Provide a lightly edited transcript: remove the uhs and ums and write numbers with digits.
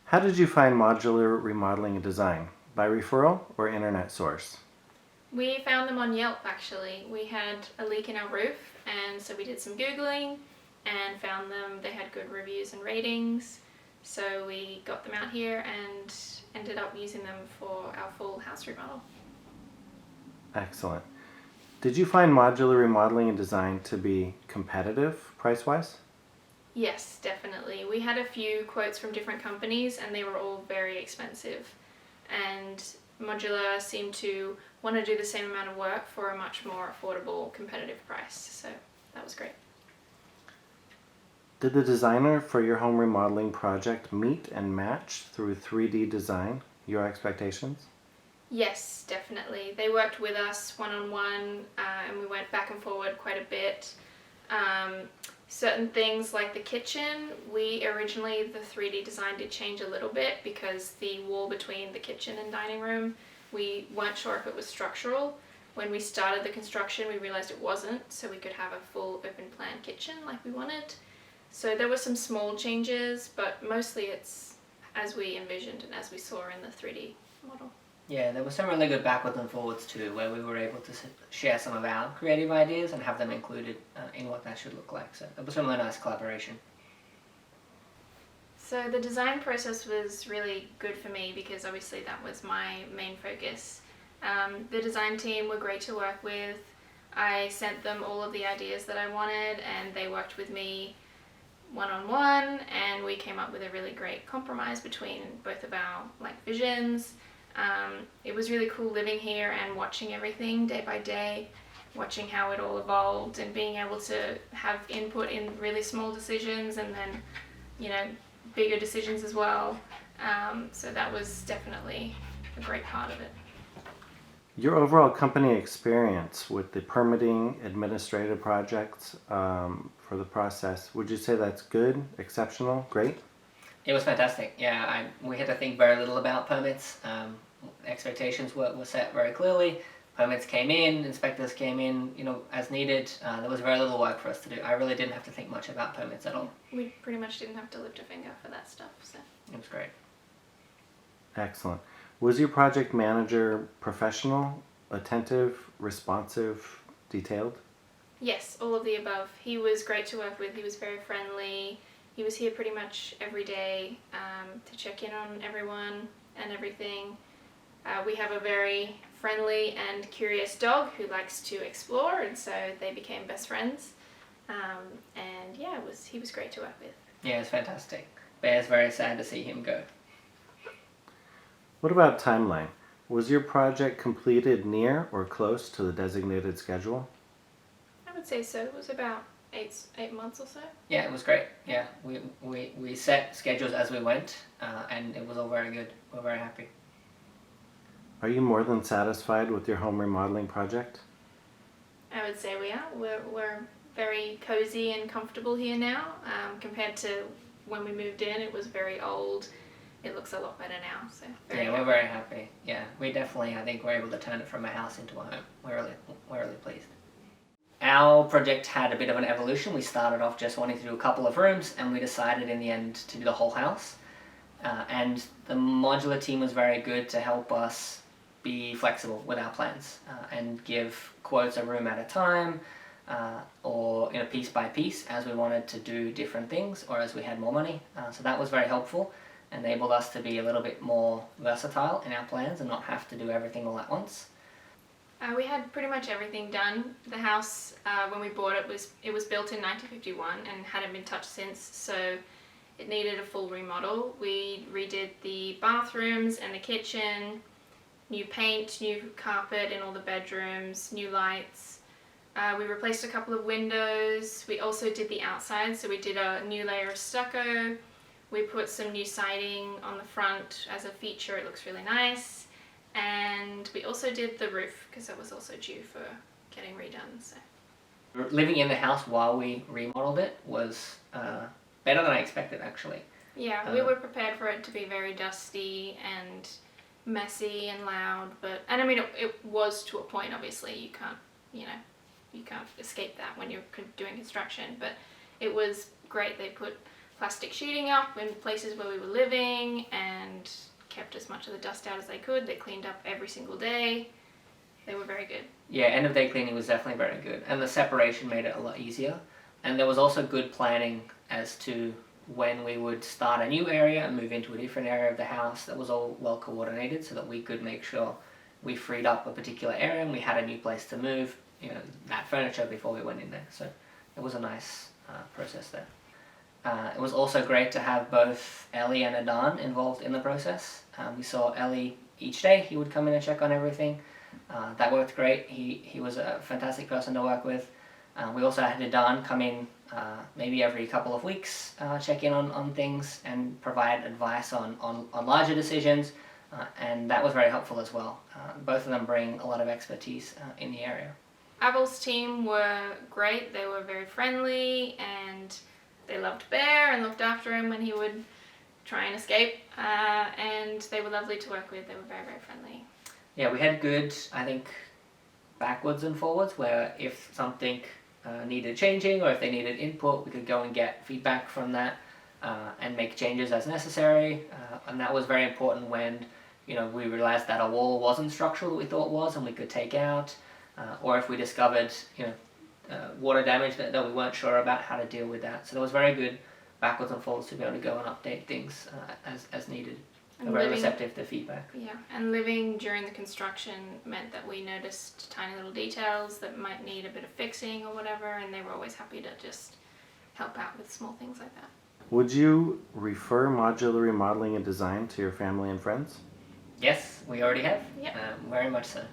How did you find modular remodeling and design? By referral or internet source? We found them on Yelp actually. We had a leak in our roof and so we did some Googling and found them. They had good reviews and ratings. So we got them out here and ended up using them for our full house remodel. Excellent. Did you find modular remodeling and design to be competitive price-wise? Yes, definitely. We had a few quotes from different companies and they were all very expensive. And modular seemed to want to do the same amount of work for a much more affordable, competitive price. So that was great. Did the designer for your home remodeling project meet and match through 3D design your expectations? Yes, definitely. They worked with us one-on-one and we went back and forward quite a bit. Certain things like the kitchen, the 3D design did change a little bit because the wall between the kitchen and dining room, we weren't sure if it was structural. When we started the construction, we realized it wasn't, so we could have a full open plan kitchen like we wanted. So there were some small changes, but mostly it's as we envisioned and as we saw in the 3D model. Yeah, there were some really good backwards and forwards too, where we were able to share some of our creative ideas and have them included in what that should look like. So it was some really nice collaboration. So the design process was really good for me because obviously that was my main focus. The design team were great to work with. I sent them all of the ideas that I wanted and they worked with me one-on-one and we came up with a really great compromise between both of our visions. It was really cool living here and watching everything day by day, watching how it all evolved and being able to have input in really small decisions and then, bigger decisions as well. So that was definitely a great part of it. Your overall company experience with the permitting administrative projects for the process, would you say that's good, exceptional, great? It was fantastic. Yeah, we had to think very little about permits. Expectations were set very clearly. Permits came in, inspectors came in, as needed. There was very little work for us to do. I really didn't have to think much about permits at all. We pretty much didn't have to lift a finger for that stuff. So it was great. Excellent. Was your project manager professional, attentive, responsive, detailed? Yes, all of the above. He was great to work with. He was very friendly. He was here pretty much every day to check in on everyone and everything. We have a very friendly and curious dog who likes to explore, and so they became best friends. And yeah, he was great to work with. Yeah, it was fantastic. But it's very sad to see him go. What about timeline? Was your project completed near or close to the designated schedule? I would say so. It was about 8 months or so. Yeah, it was great. Yeah, we set schedules as we went, and it was all very good. We're very happy. Are you more than satisfied with your home remodeling project? I would say we are. We're very cozy and comfortable here now. Compared to when we moved in, it was very old. It looks a lot better now. So we're very happy. Yeah, we definitely, I think, were able to turn it from a house into a home. We're really pleased. Our project had a bit of an evolution. We started off just wanting to do a couple of rooms, and we decided in the end to do the whole house. And the modular team was very good to help us be flexible with our plans and give quotes a room at a time or piece by piece as we wanted to do different things or as we had more money. So that was very helpful, enabled us to be a little bit more versatile in our plans and not have to do everything all at once. We had pretty much everything done. The house, when we bought it, was built in 1951 and hadn't been touched since, so it needed a full remodel. We redid the bathrooms and the kitchen, new paint, new carpet in all the bedrooms, new lights. We replaced a couple of windows. We also did the outside, so we did a new layer of stucco. We put some new siding on the front as a feature. It looks really nice. And we also did the roof because that was also due for getting redone. So living in the house while we remodeled it was better than I expected, actually. Yeah, we were prepared for it to be very dusty and messy and loud, and I mean it was to a point. Obviously you can't escape that when you're doing construction, but it was great. They put plastic sheeting up in places where we were living, and kept as much of the dust out as they could. They cleaned up every single day. They were very good. Yeah, end of day cleaning was definitely very good, and the separation made it a lot easier. And there was also good planning as to when we would start a new area and move into a different area of the house. That was all well coordinated so that we could make sure we freed up a particular area and we had a new place to move, that furniture before we went in there. So it was a nice process there. It was also great to have both Ellie and Adan involved in the process. We saw Ellie each day. He would come in and check on everything. That worked great. He was a fantastic person to work with. We also had Adan come in maybe every couple of weeks, check in on things and provide advice on larger decisions, and that was very helpful as well. Both of them bring a lot of expertise in the area. Abel's team were great. They were very friendly and they loved Bear and looked after him when he would try and escape, and they were lovely to work with. They were very, very friendly. Yeah, we had good, I think, backwards and forwards, where if something needed changing or if they needed input, we could go and get feedback from that and make changes as necessary. And that was very important when we realized that a wall wasn't structural that we thought was and we could take out, or if we discovered water damage that we weren't sure about how to deal with that. So there was very good backwards and forwards to be able to go and update things as needed. And very receptive to feedback. Yeah, and living during the construction meant that we noticed tiny little details that might need a bit of fixing or whatever, and they were always happy to just help out with small things like that. Would you refer modular remodeling and design to your family and friends? Yes, we already have. Yep. Very much so.